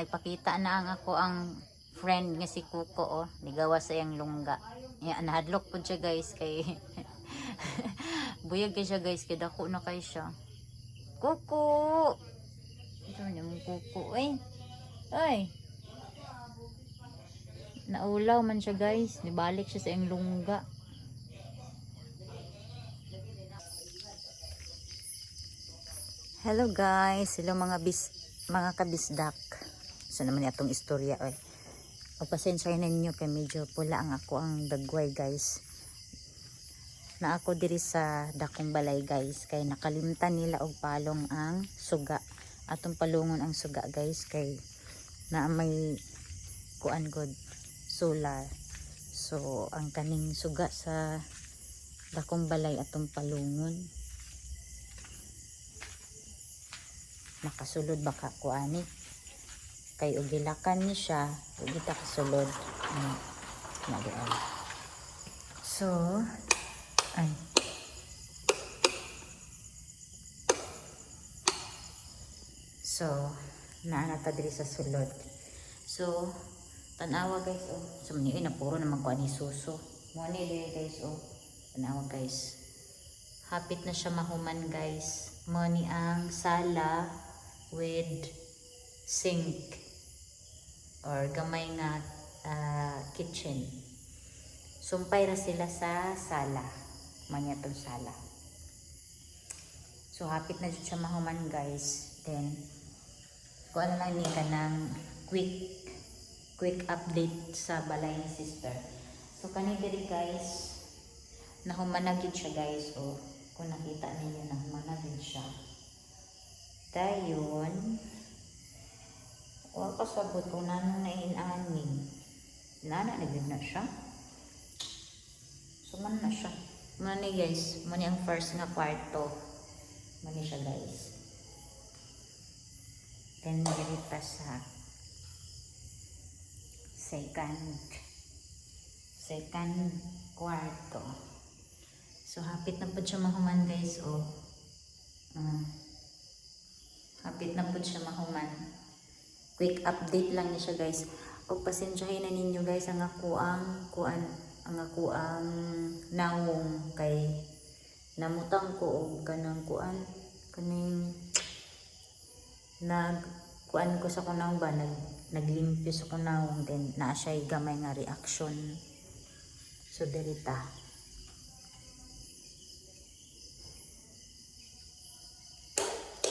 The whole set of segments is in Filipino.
ipakita na ang ako ang friend nga si Kuko oh, nigawa sa iyang lungga. Ya, nahadlok po siya guys kay buyag kay siya guys kay dako na kay siya. Kuko. Ito na mong Kuko eh. Ay. Naulaw man siya guys, nibalik siya sa iyang lungga. Hello guys, hello mga kabisdak. So naman itong istorya ay. Pagpasensya ninyo kay medyo pula ang ako ang dagway guys. Na ako diri sa dakong balay guys kay nakalimtan nila og palong ang suga. Atong palungon ang suga guys kay na may kuan god solar. So ang kaning suga sa dakong balay atong palungon. Makasulod baka kuani kay ugilakan ni siya ug kita kasulod naduay. So ay naana ta diri sa sulod. So tanawa guys oh, so ni na puro naman ko ani suso mo ni diri guys oh, tanawa guys, hapit na siya mahuman guys. Mo ni ang sala with sink or gamay nga kitchen. Sumpay ra sila sa sala. Manyatong sala. So hapit na siya mahuman guys. Then kuha na lang ni kanang quick update sa balay ni sister. So kani diri guys, nahuman na gid siya guys. O kung nakita ninyo, nahuman na gid siya. Dayon wa kasabot kung nanong nainanin. Nana na gid na siya. So man na siya. Man ni guys, man ang first nga kwarto. Man ni siya guys. Then dirita sa second kwarto. So hapit na po siya mahuman guys oh. Hapit na po siya mahuman. Quick update lang niya siya guys. O pasensyahin na ninyo guys ang ako ang ang nawong kay namutang ko og kanang kaning kuan ko sa kunang ba naglimpyo sa kunawong, then naa siya gamay nga reaction. So derita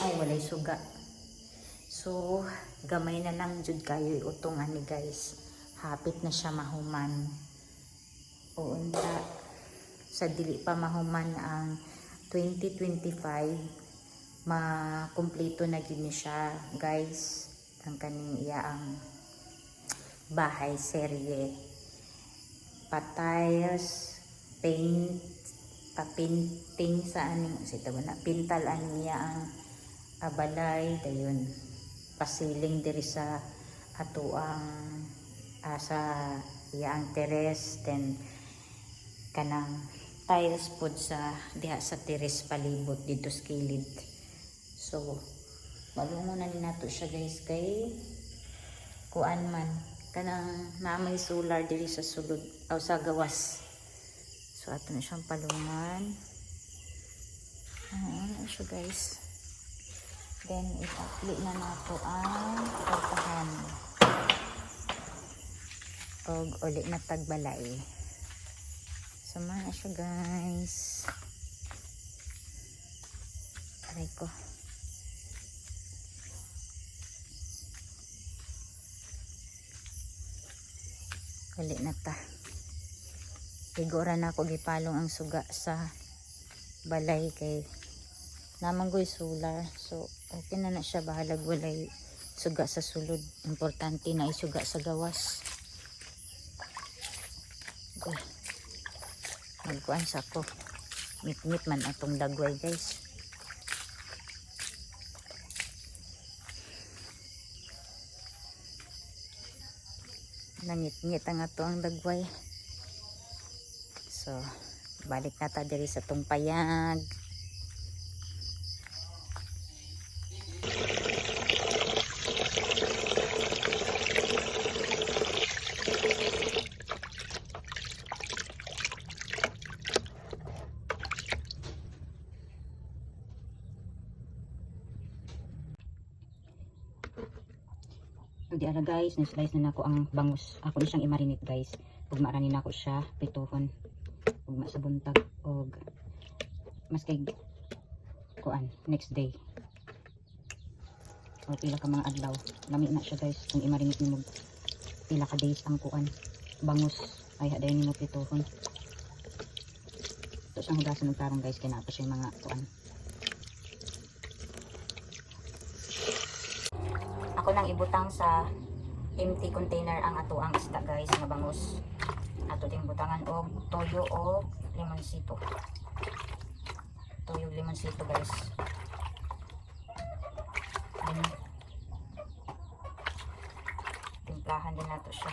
ay walay suga. So gamay na lang jud kayo utongan ni guys. Hapit na siya mahuman. O unta sa dili pa mahuman ang 2025 makumpleto na gid ni siya guys. Ang kaning iyaang bahay serye, patayos, painting sa aning pintal ani niya ang balay dayon pasiling diri sa atuang sa iyaang teres, then kanang tiles pod sa diha sa teres palibot dito sa kilid. So malungon na nato siya guys kay kuan man kanang namay solar diri sa sulod o sa gawas. So ato na siyang palungan. Ano siya guys. Then i-apply na nato ang pagtahan og uli na tagbalay. So man siya guys. Aray ko. Uli na ta. Igora na ako gipalong ang suga sa balay kay namanggoy solar. So okay na siya, bahalag walay suga sa sulod. Importante na isuga sa gawas. Okay. Magkuan sa ko. Mit-mit man atong dagway guys. Nangit-ngit ang ato ang dagway. So balik na ta diri sa tong payag. So di ara guys, na-slice na nako ang bangus. Ako ni siyang i-marinate guys. Ug maaranin nako siya prituhon. Ug sa buntag og mas kay kuan next day. O pila ka mga adlaw. Lami na siya guys kung i-marinate nimo pila ka days ang kuan bangus ay haday nimo prituhon. Ito siyang hugasan ng tarong guys kay nato siya mga kuan. Ako nang ibutang sa empty container ang ato ang isda guys nga bangus. Ato ding butangan og toyo o limonsito. Toyo limonsito guys. Timplahan din nato siya.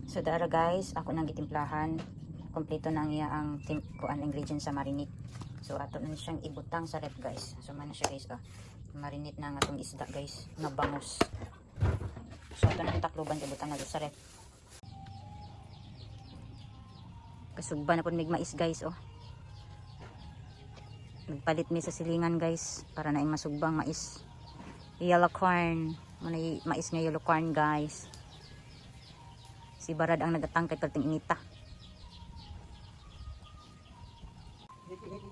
So dara guys, ako nang gitimplahan. Kompleto na iya ang kuan ingredients sa marinate. So ato na siyang ibutang sa ref guys. So man siya guys marinate na nga atong isda guys, nga bangus. So ato na takloban ibutang na sa ref. Kasugba na pud mig mais guys Nagpalit mi sa silingan guys para na masugbang mais. Yellow corn, manay mais nga yellow corn guys. Si Barad ang nagatangkay kalting inita.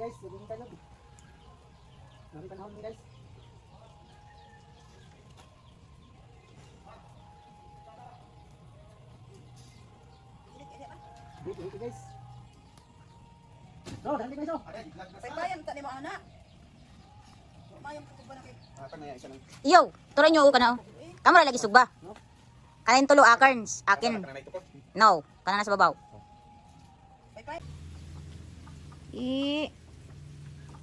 Guys, sabihin tayo. Nari panahon ni guys. Dito guys. No, dali guys. Baybayan ta ni mo anak. Mayam ko ba na kay. Yo, turay nyo kana. Kamera lagi sugba. Kanin tulo akerns, akin. No, kana na sa babaw. Baybay.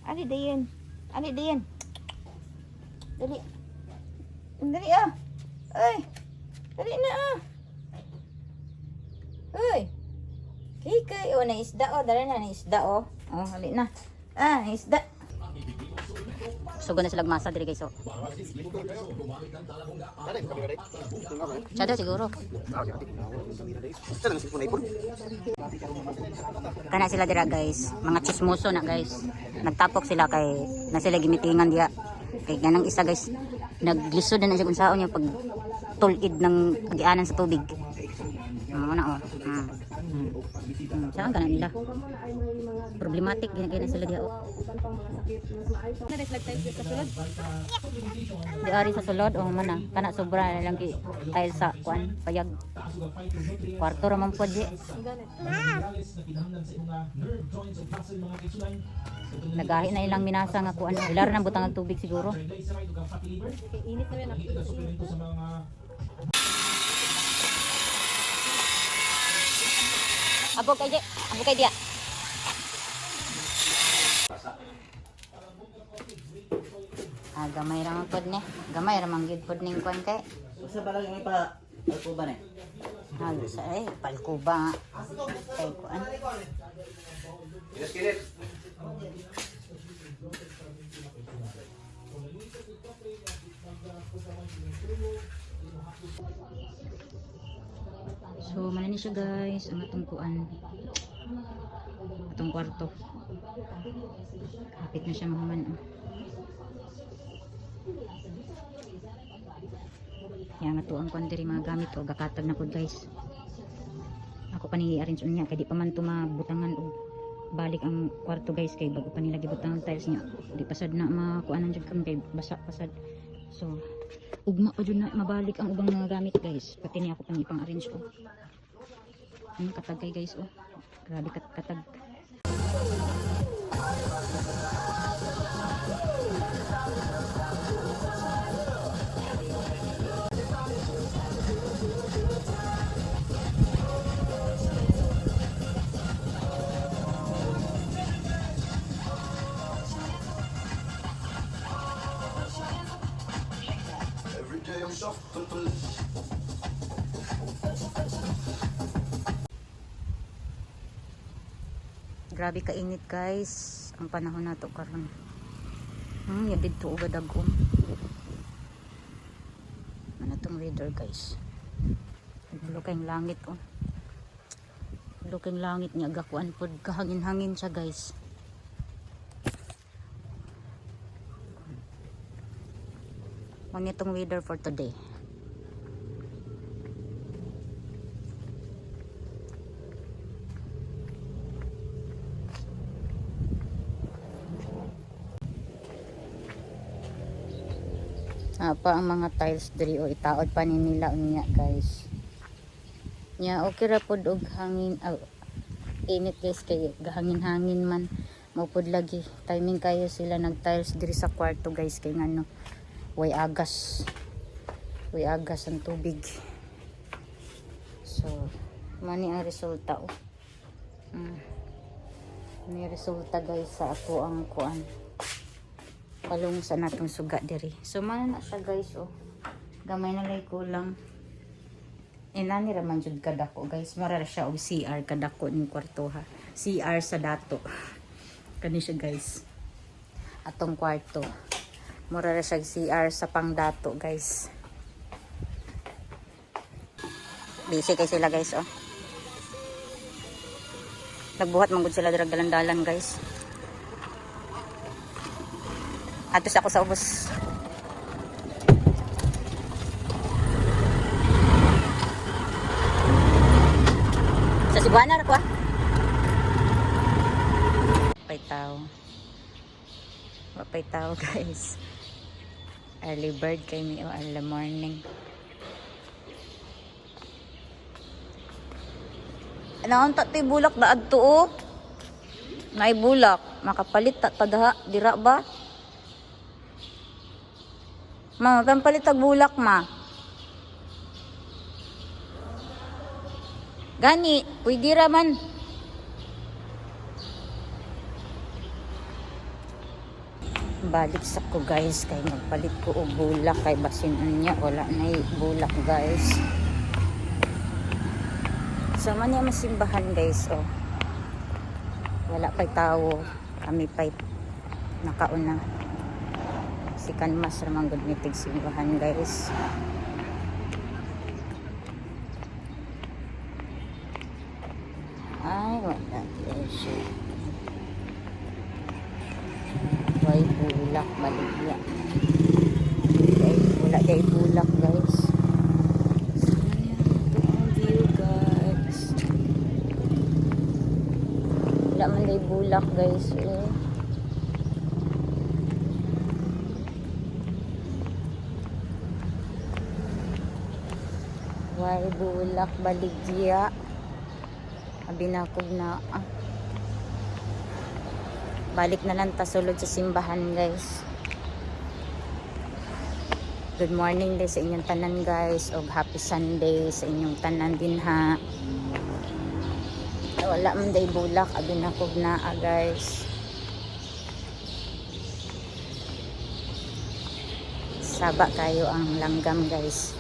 Ali dayan. Ali dayan. Dali. Dali Ay. Dali na Ay. Kikay na isda dala na isda hali na. Isda. Sugo na silang masa diri guys Sada siguro. Kana sila dira guys, mga chismoso na guys. Nagtapok sila kay na sila gimitingan diya. Kay ganang isa guys, naglisod na siya kung saan niya pag tulid ng agianan sa tubig. Muna oh. Saan ka na nila? Problematic gina sila diha. Na-reflect tayo sa sulod. Di ari sa sulod oh mana kana sobra na lang ki tile sa kuan payag. Kwarto ra man pod di. Nagahi na ilang minasa nga kuan. Ilar na butang ang tubig siguro. Init na yan. Abog kay dia. Gamay ra man pod ni. Gamay ra man gid pod ning kuan kay. Usa ba lang yung ipa alkuban eh? Sa palkuba nga. Kay kuan. So, mana ni siya guys, ang atong kuan. Atong kwarto. Kapit na siya mahuman. Oh. Yan nga to ang kuan diri mga gamit o gakatag na pod guys. Ako pa ni arrange unya kay di pa man to mabutangan og balik ang kwarto guys kay bago pa nila gibutang ang tiles niya. Di pasad na makuanan jud kam kay basa pasad. So, ugma pa jud na mabalik ang ubang mga gamit guys. Pati ni ako pa ni pang arrange ko. Ano katag kay guys oh. Grabe katag. Grabe kainit guys ang panahon nato karon. Ya didto uga dagom. Ano tong weather guys? Lukang langit oh. Lukang langit niya gakuan pod kahangin-hangin siya guys. Mao tong weather for today. Pa ang mga tiles diri o itaod pa ni nila unya guys. Nya okay ra pod og hangin init guys kay gahangin-hangin man mao pod lagi timing kayo sila nag tiles diri sa kwarto guys kay ngano way agas ang tubig. So mani ang resulta oh. May resulta guys sa ato ang kuan palong sa natong suga diri. So man na siya guys oh. Gamay na lay kulang. Inani ra man jud kadako guys. Mura ra siya og CR kadako ning kwarto ha. CR sa dato. Kani siya guys. Atong kwarto. Mura ra siya CR sa pangdato guys. Busy kay sila guys oh. Nagbuhat man gud sila dira dalan-dalan guys. Atos ako sa ubos. Sa Cebuana ra ko ah. Wapay tao guys. Early bird kay mi early morning. Ano ang tatay bulak na adto oh. Nay bulak makapalit ta tadha dira ba? Ma, pampalit ag bulak ma. Gani, pwede raman. Balik sa ko guys kay magpalit ko og bulak kay basin niya wala na bulak guys. Sa man niya masimbahan guys oh. Wala pa'y tao, kami pa'y nakauna. Sikan mas ramang good meeting simbahan guys. Ay wala guys. Way bulak baligya. Wala day bulak guys. day bulak guys. Oh. Why bulak baligya. Abinakog na. Balik na lang ta sulod sa simbahan guys. Good morning din sa inyong tanan guys. Og happy Sunday sa inyong tanan din ha. Wala man day bulak. Abinakog na guys. Saba kayo ang langgam guys.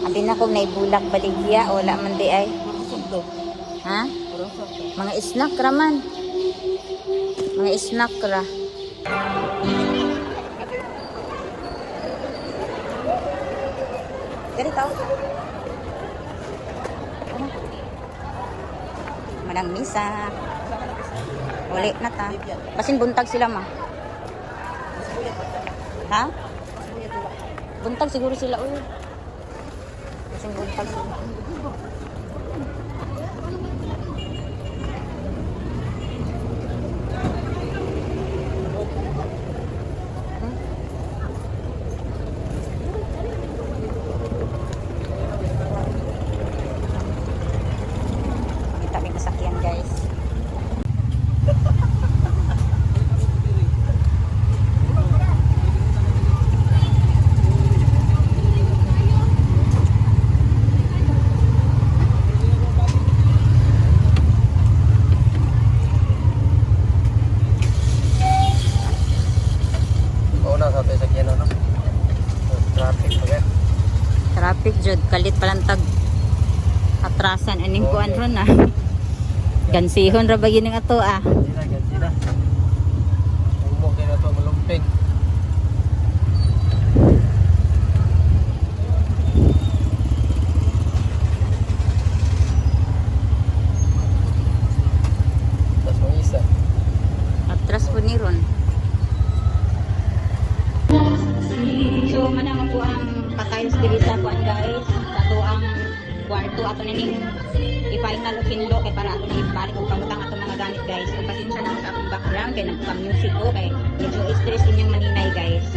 Abin ako na ibulak baligya. Wala man di ay. Ha? Mga snack ra man. Mga snack ra. Dari tau. Ano? Manang misa. Uli na ta. Basin buntag sila ma. Ha? Buntag siguro sila uy. Basin buntag sila. Kita may kasakyan guys. Traffic jud kalit palantag atrasan aning kuan ron ah. Gansihon ra bagi ning ato ah. Sila. Umok kay nato malumping. Tas mo isa. Atras po ni ron. So manang po ang patayos diri sa kuan guys. Ato ang kwarto ato ning i-final kindo kay para ato na ibalik og pangutang ato mga gamit guys. Ug pasensya na sa akong background kay nagpa-music ko kay medyo stress inyong maninay guys.